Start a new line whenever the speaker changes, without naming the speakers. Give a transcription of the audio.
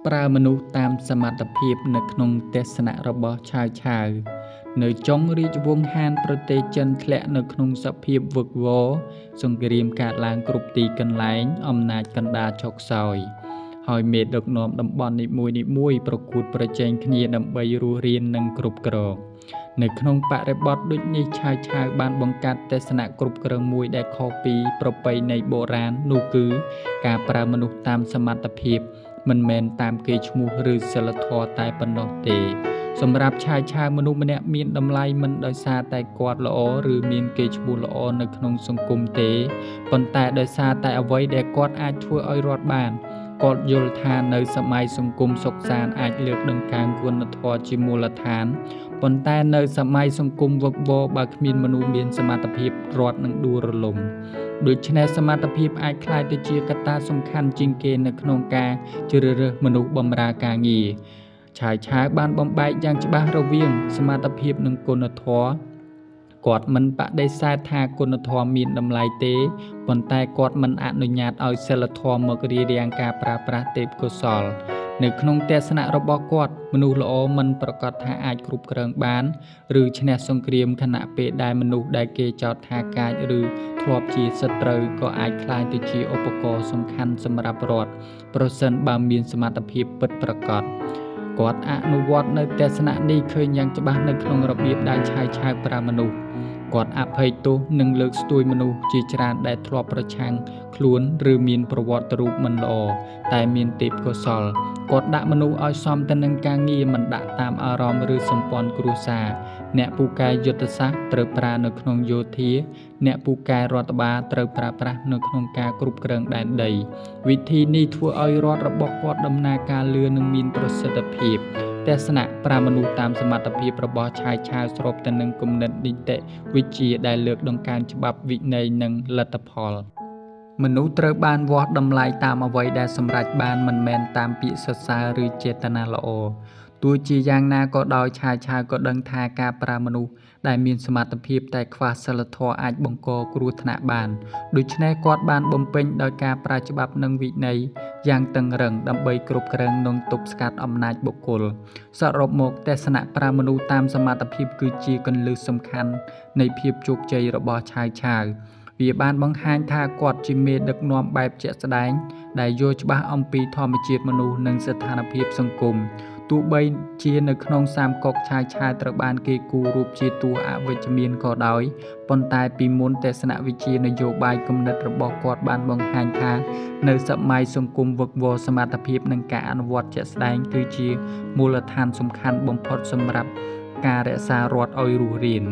ប្រើមនុស្សតាមសមត្ថភាពនៅក្នុងទស្សនៈរបស់ឆាវឆាវនៅចុងរាជវង្សហានប្រទេសចិនធ្លាក់នៅក្នុងសភាពវឹកវរសង្គ្រាមកើតឡើងគ្រប់ទីកន្លែងអំណាចកណ្ដាលចុះខ្សោយហើយមេដឹកនាំតំបន់នីមួយៗប្រកួតប្រជែងគ្នាដើម្បីរស់រាននិងគ្រប់គ្រងនៅក្នុងបរិបទដូចនេះឆាវឆាវបានបង្កើតទស្សនៈគ្រប់គ្រងមួយដែលខុសពីប្រពៃណីបុរាណនោះគឺការប្រើមនុស្សតាមសមត្ថភាពមិនមែនតាមកេរ្តិ៍ឈ្មោះឬសិលធម៌តែប៉ុណ្ណោះទេសម្រាប់ឆាវឆាវមនុស្សម្នាក់មានតម្លៃមិនដោយសារតែគាត់ល្អឬមានកេរ្តិ៍ឈ្មោះល្អនៅក្នុងសង្គមទេប៉ុន្តែដោយសារតែអ្វីដែលគាត់អាចធ្វើឲ្យរត់បានគាត់យល់ថានៅសម័យសង្គមសុខសាន្តអាចលើកដង្កើងគុណធម៌ជាមូលដ្ឋានប៉ុន្តែនៅសម័យសង្គមវឹកវរបើគ្មានមនុស្សមានសមត្ថភាពរត់នឹងដួលរលំដូច្នេះសមត្ថភាពអាចក្លាយទៅជាកត្តាសំខាន់ជាងគេនៅក្នុងការជ្រើសរើសមនុស្សបម្រើការងារឆាវឆាវបានបំបែកយ៉ាងច្បាស់រវាងសមត្ថភាពនិងគុណធម៌គាត់មិនបដិសេធថាគុណធម៌មានតម្លៃទេប៉ុន្តែគាត់មិនអនុញ្ញាតឲ្យសិលធម៌មករារាំងការប្រើប្រាស់ទេពកោសល្យនៅក្នុងទស្សនៈរបស់គាត់មនុស្សល្អមិនប្រកាសថាអាចគ្រប់គ្រងបានឬឈ្នះសង្គ្រាមខណៈពេលដែលមនុស្សដែលគេចោទថាកាចឬធ្លាប់ជាសត្រូវក៏អាចក្លាយទៅជាឧបករណ៍សំខាន់សម្រាប់រដ្ឋប្រសិនបើមានសមត្ថភាពពិតប្រាកដគាត់អនុវត្តនៅទស្សនៈនេះឃើញយ៉ាងច្បាស់នៅក្នុងរបៀបដែលឆាវឆាវប្រើមនុស្សគាត់អភ័យទោសនិងលើកស្ទួយមនុស្សជាច្រើនដែលធ្លាប់ប្រឆាំងខ្លួនឬមានប្រវត្តិរូបមិនល្អតែមានទេពកោសល្យគាត់ដាក់មនុស្សឲ្យសមទៅនឹងការងារមិនដាក់តាមអារម្មណ៍ឬសម្ព័ន្ធគ្រួសារអ្នកពូកែយុទ្ធសាស្ត្រត្រូវប្រើនៅក្នុងយោធាអ្នកពូកែរដ្ឋបាលត្រូវប្រើប្រាស់នៅក្នុងការគ្រប់គ្រងដែនដីវិធីនេះធ្វើឲ្យរដ្ឋរបស់គាត់ដំណើរការលឿននិងមានប្រសិទ្ធភាពទស្សនៈប្រើមនុស្សតាមសមត្ថភាពរបស់ឆាវឆាវស្របទៅនឹងគំនិតនីតិវិទ្យាដែលលើកដង្កើងច្បាប់វិន័យនិងលទ្ធផលមនុស្សត្រូវបានវាស់តម្លៃតាមអ្វីដែលសម្រេចបានមិនមែនតាមពាក្យសរសើរឬចេតនាល្អទោះជាយ៉ាងណាក៏ដោយឆាវឆាវក៏ដឹងថាការប្រើមនុស្សដែលមានសមត្ថភាពតែខ្វះសិលធម៌អាចបង្កគ្រោះថ្នាក់បានដូច្នេះគាត់បានបំពេញដោយការប្រើច្បាប់និងវិន័យយ៉ាងតឹងរ៉ឹងដើម្បីគ្រប់គ្រងនិងទប់ស្កាត់អំណាចបុគ្គលសរុបមកទស្សនៈប្រើមនុស្សតាមសមត្ថភាពគឺជាគន្លឹះសំខាន់នៃភាពជោគជ័យរបស់ឆាវឆាវវាបានបង្ហាញថាគាត់ជាមេដឹកនាំបែបជាក់ស្ដែងដែលយល់ច្បាស់អំពីធម្មជាតិមនុស្សនិងស្ថានភាពសង្គមទោះបីជានៅក្នុងសាមកុកឆាវឆាវត្រូវបានគេគូររូបជាតួអវិជ្ជមានក៏ដោយប៉ុន្តែពីមុនទស្សនវិជ្ជានយោបាយគំនិតរបស់គាត់បានបង្ហាញថានៅសម័យសង្គមវឹកវរសមត្ថភាពនិងការអនុវត្តជាក់ស្ដែងគឺជាមូលដ្ឋានសំខាន់បំផុតសម្រាប់ការរក្សារដ្ឋឲ្យរស់រាន